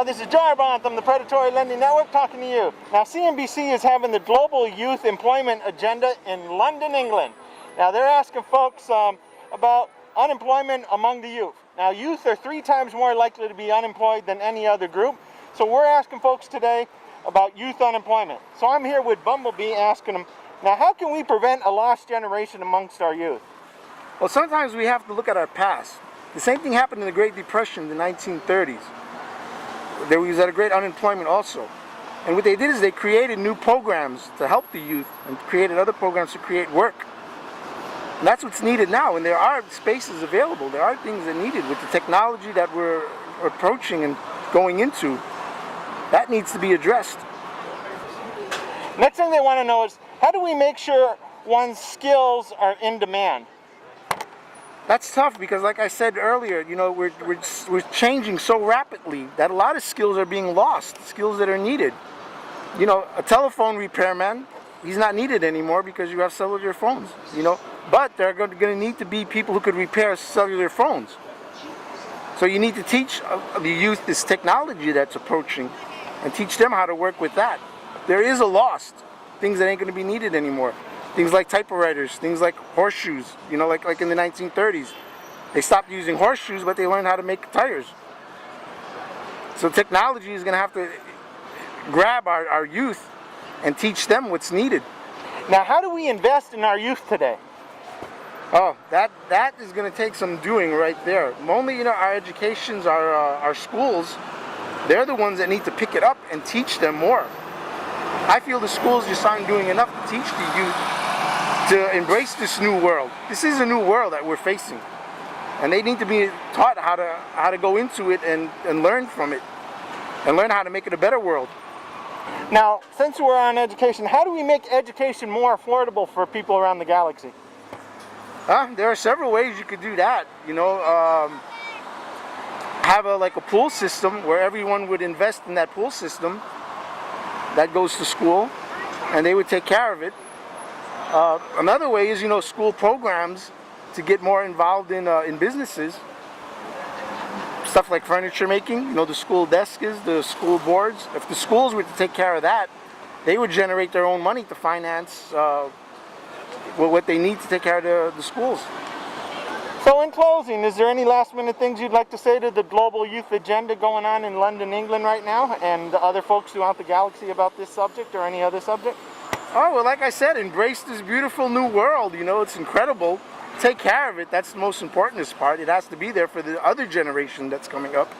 Now this is Jarban from the Predatory Lending Network talking to you. Now CNBC is having the Global Youth Employment Agenda in London, England. Now they're asking folks about unemployment among the youth. Now youth are 3 times more likely to be unemployed than any other group. So we're asking folks today about youth unemployment. So I'm here with Blvd asking them, now how can we prevent a lost generation amongst our youth? Well, sometimes we have to look at our past. The same thing happened in the Great Depression in the 1930s. There was a great unemployment also. And what they did is they created new programs to help the youth and created other programs to create work. And that's what's needed now. And there are spaces available. There are things that are needed with the technology that we're approaching and going into. That needs to be addressed. Next thing they want to know is, how do we make sure one's skills are in demand? That's tough because, like I said earlier, you know, we're changing so rapidly that a lot of skills are being lost, skills that are needed. You know, a telephone repairman, he's not needed anymore because you have cellular phones, you know. But there are going to need to be people who could repair cellular phones. So you need to teach the youth this technology that's approaching and teach them how to work with that. There is a lost, things that ain't going to be needed anymore. Things like typewriters, things like horseshoes, you know, like in the 1930s. They stopped using horseshoes, but they learned how to make tires. So technology is going to have to grab our youth and teach them what's needed. Now, how do we invest in our youth today? Oh, that is going to take some doing right there. Only, you know, our educations, our schools, they're the ones that need to pick it up and teach them more. I feel the schools just aren't doing enough to teach the youth to embrace this new world. This is a new world that we're facing, and they need to be taught how to go into it and learn from it, and learn how to make it a better world. Now, since we're on education, how do we make education more affordable for people around the galaxy? There are several ways you could do that. You know, have a pool system where everyone would invest in that pool system that goes to school, and they would take care of it. Another way is, you know, school programs to get more involved in businesses. Stuff like furniture making, you know, the school desks, the school boards. If the schools were to take care of that, they would generate their own money to finance what they need to take care of the schools. So in closing, is there any last minute things you'd like to say to the global youth agenda going on in London, England right now, and other folks throughout the galaxy about this subject or any other subject? Oh, well, like I said, embrace this beautiful new world. You know, it's incredible. Take care of it. That's the most important part. It has to be there for the other generation that's coming up.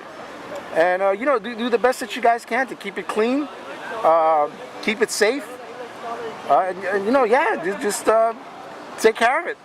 And, you know, do the best that you guys can to keep it clean, keep it safe. And, you know, yeah, just take care of it.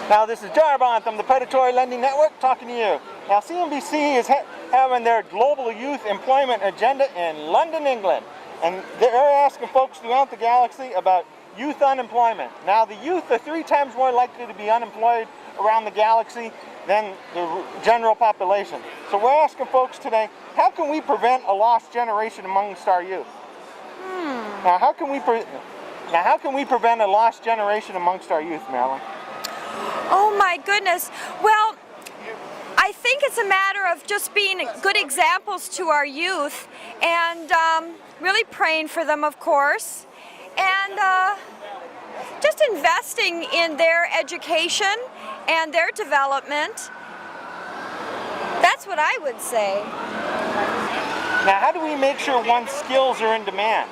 Now this is Jarban from the Predatory Lending Network talking to you. Now CNBC is having their Global Youth Employment Agenda in London, England. And they're asking folks throughout the galaxy about youth unemployment. Now the youth are 3 times more likely to be unemployed around the galaxy than the general population. So we're asking folks today, how can we prevent a lost generation amongst our youth? Now how can we prevent a lost generation amongst our youth, Marilyn? Oh my goodness. Well, I think it's a matter of just being good examples to our youth and really praying for them, of course, and just investing in their education and their development. That's what I would say. Now, how do we make sure one's skills are in demand?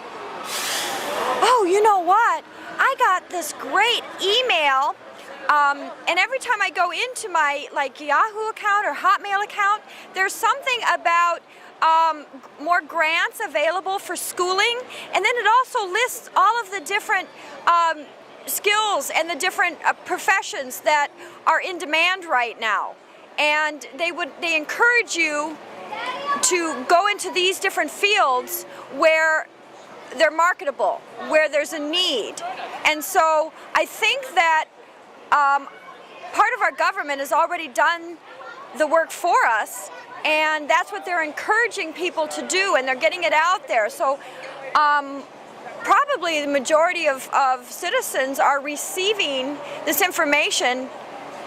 Oh, you know what? I got this great email. And every time I go into my Yahoo account or Hotmail account, there's something about more grants available for schooling, and then it also lists all of the different skills and the different professions that are in demand right now. And they encourage you to go into these different fields where they're marketable, where there's a need. And so I think that part of our government has already done the work for us, and that's what they're encouraging people to do, and they're getting it out there. So probably the majority of citizens are receiving this information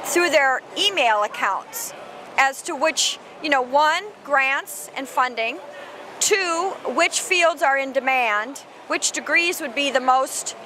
through their email accounts as to which, you know, one, grants and funding, 2, which fields are in demand, which degrees would be the most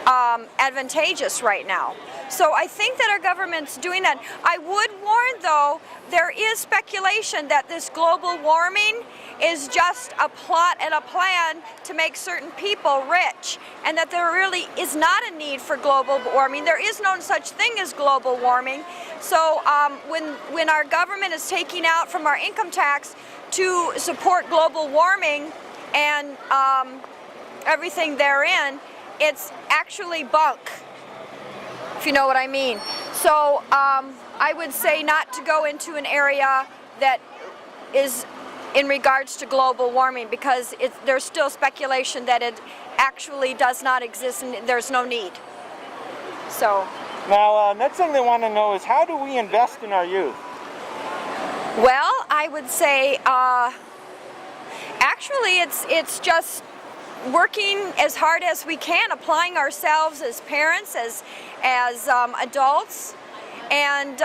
advantageous right now. So I think that our government's doing that. I would warn, though, there is speculation that this global warming is just a plot and a plan to make certain people rich, and that there really is not a need for global warming. There is no such thing as global warming. So when our government is taking out from our income tax to support global warming and everything therein, it's actually bunk, if you know what I mean. So I would say not to go into an area that is in regards to global warming, because there's still speculation that it actually does not exist and there's no need. So. Now, next thing they want to know is, how do we invest in our youth? Well, I would say actually it's just working as hard as we can, applying ourselves as parents, as adults, and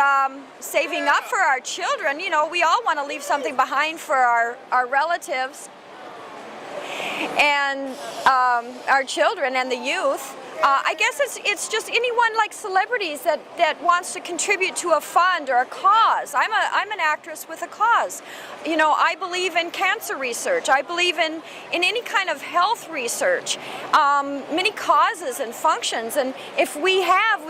saving up for our children. You know, we all want to leave something behind for our relatives and our children and the youth. I guess it's just anyone like celebrities that wants to contribute to a fund or a cause. I'm an actress with a cause. You know, I believe in cancer research. I believe in any kind of health research, many causes and functions. And if we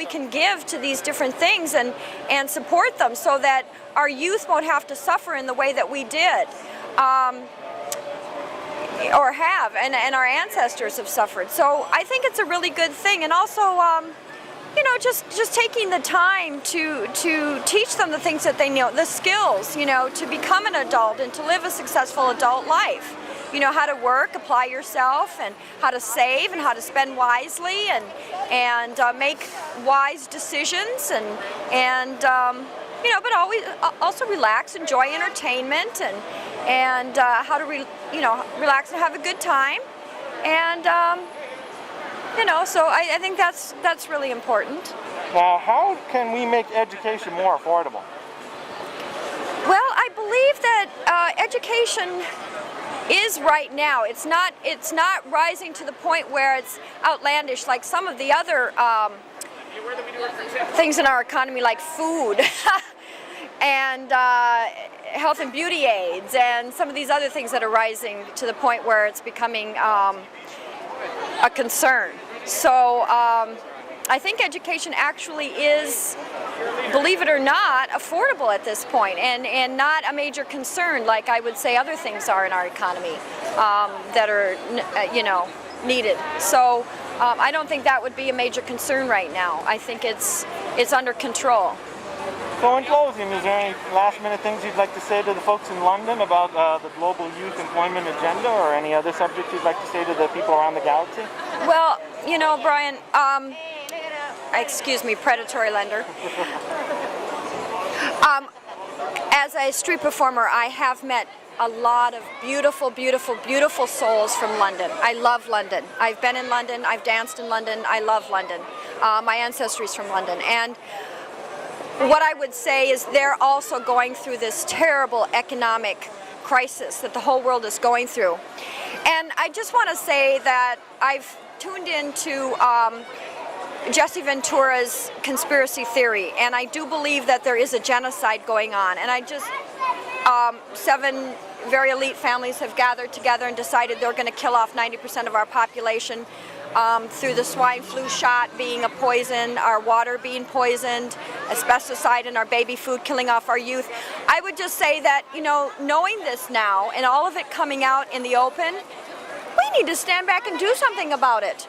can give to these different things and support them so that our youth won't have to suffer in the way that we did. Or have, and our ancestors have suffered. So I think it's a really good thing, and also, you know, just taking the time to teach them the things that they know, the skills, you know, to become an adult and to live a successful adult life. You know, how to work, apply yourself, and how to save, and how to spend wisely, and make wise decisions, and you know, but always also relax, enjoy entertainment, and how to relax and have a good time, and you know, so I think that's really important. Now, how can we make education more affordable? Well, I believe that education is right now. It's not rising to the point where it's outlandish like some of the other things in our economy, like food and health and beauty aids, and some of these other things that are rising to the point where it's becoming a concern. So I think education actually is, believe it or not, affordable at this point, and not a major concern like I would say other things are in our economy that are, you know, needed. So I don't think that would be a major concern right now. I think it's under control. So in closing, is there any last-minute things you'd like to say to the folks in London about the global youth employment agenda, or any other subjects you'd like to say to the people around the galaxy? Well, you know, Brian, excuse me, predatory lender. As a street performer, I have met a lot of beautiful, beautiful, beautiful souls from London. I love London. I've been in London, I've danced in London, I love London. My ancestry is from London. And what I would say is they're also going through this terrible economic crisis that the whole world is going through. And I just want to say that I've tuned into Jesse Ventura's conspiracy theory, and I do believe that there is a genocide going on. And I just, 7 very elite families have gathered together and decided they're going to kill off 90% of our population through the swine flu shot being a poison, our water being poisoned, asbestos in our baby food killing off our youth. I would just say that, you know, knowing this now and all of it coming out in the open, we need to stand back and do something about it.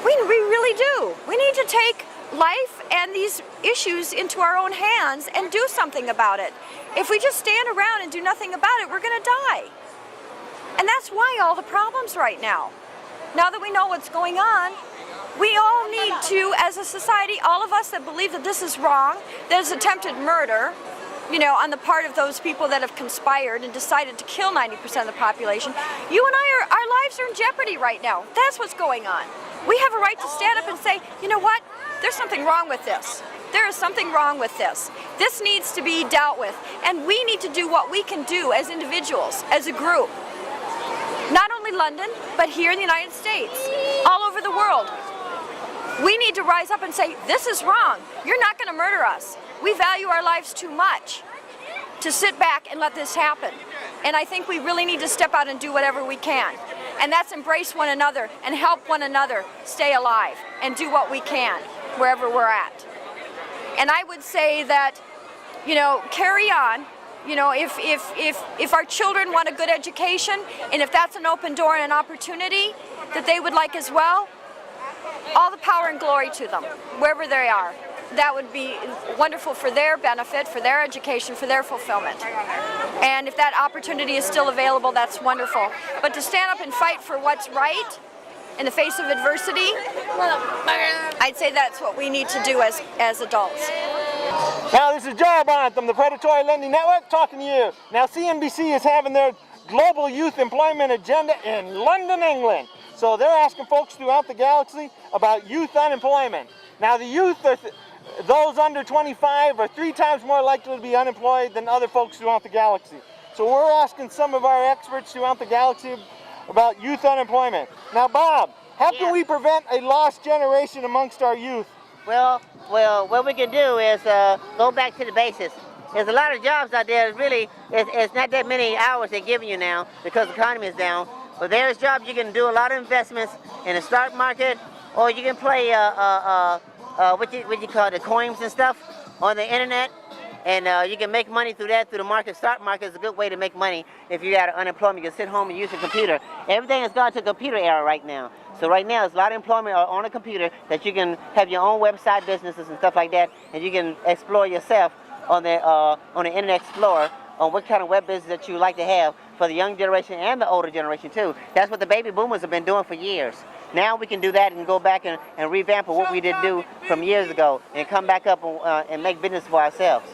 We really do. We need to take life and these issues into our own hands and do something about it. If we just stand around and do nothing about it, we're going to die. And that's why all the problems right now. Now that we know what's going on, we all need to, as a society, all of us that believe that this is wrong, there's attempted murder, you know, on the part of those people that have conspired and decided to kill 90% of the population. You and I, our lives are in jeopardy right now. That's what's going on. We have a right to stand up and say, you know what, there's something wrong with this. There is something wrong with this. This needs to be dealt with. And we need to do what we can do as individuals, as a group, Not only London, but here in the United States, all over the world. We need to rise up and say, this is wrong. You're not going to murder us. We value our lives too much to sit back and let this happen. And I think we really need to step out and do whatever we can. And that's embrace one another and help one another stay alive and do what we can wherever we're at. And I would say that, you know, carry on. You know, if our children want a good education, and if that's an open door and an opportunity that they would like as well, all the power and glory to them, wherever they are. That would be wonderful for their benefit, for their education, for their fulfillment. And if that opportunity is still available, that's wonderful. But to stand up and fight for what's right in the face of adversity, I'd say that's what we need to do as adults. Now this is Jarabon from the Predatory Lending Network talking to you. Now CNBC is having their Global Youth Employment Agenda in London, England. So they're asking folks throughout the galaxy about youth unemployment. Now the youth, those under 25 are 3 times more likely to be unemployed than other folks throughout the galaxy. So we're asking some of our experts throughout the galaxy about youth unemployment. Now Bob, how can we prevent a lost generation amongst our youth? Well, what we can do is go back to the basics. There's a lot of jobs out there. It's not that many hours they're giving you now because the economy is down. But there's jobs you can do a lot of investments in the stock market, or you can play what you call the coins and stuff on the internet, and you can make money through that, through the market. Stock market is a good way to make money if you got unemployment. You can sit home and use a computer. Everything has gone to computer era right now. So right now, there's a lot of employment on a computer that you can have your own website businesses and stuff like that, and you can explore yourself on the Internet Explorer on what kind of web business that you like to have for the young generation and the older generation too. That's what the baby boomers have been doing for years. Now we can do that and go back and revamp what we did do from years ago and come back up and make business for ourselves.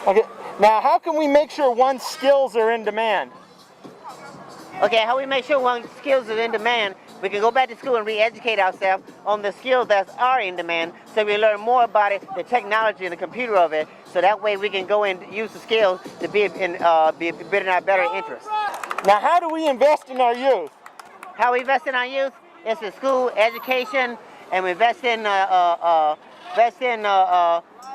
Okay. Now how can we make sure one's skills are in demand? Okay, how we make sure one's skills are in demand? We can go back to school and re-educate ourselves on the skills that are in demand, so we learn more about it, the technology and the computer of it, so that way we can go and use the skills to be in our better interest. Now how do we invest in our youth? How we invest in our youth is in school, education, and we invest in a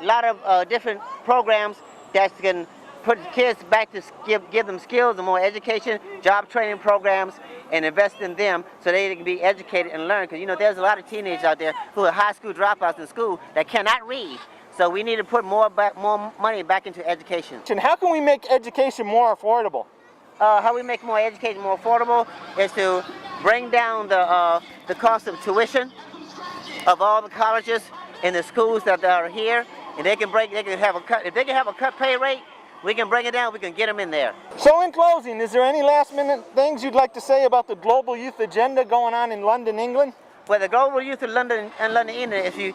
lot of different programs that can put kids back to give them skills and more education, job training programs, and invest in them so they can be educated and learn. Because you know there's a lot of teenagers out there who are high school dropouts in school that cannot read. So we need to put more money back into education. And how can we make education more affordable? How we make more education more affordable is to bring down the cost of tuition of all the colleges and the schools that are here, and if they can have a cut pay rate, we can bring it down, we can get them in there. So in closing, is there any last minute things you'd like to say about the Global Youth Agenda going on in London, England? Well, the Global Youth in London, England, if you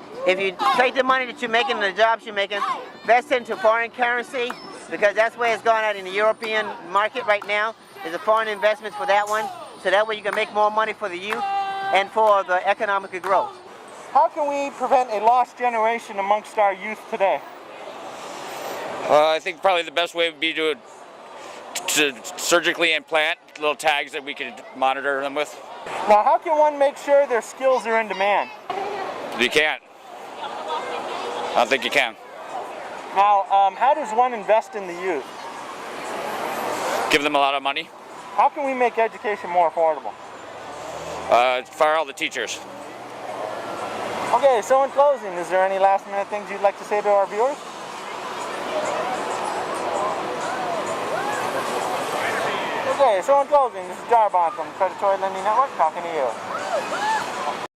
take the money that you're making and the jobs you're making, invest into foreign currency, because that's where it's going out in the European market right now. There's a foreign investments for that one, so that way you can make more money for the youth and for the economic growth. How can we prevent a lost generation amongst our youth today? I think probably the best way would be to surgically implant little tags that we could monitor them with. Now, how can one make sure their skills are in demand? You can't. I don't think you can. Now, how does one invest in the youth? Give them a lot of money. How can we make education more affordable? Fire all the teachers. Okay, so in closing, is there any last minute things you'd like to say to our viewers? Okay, so in closing, this is Jarabon from the Predatory Lending Network talking to you.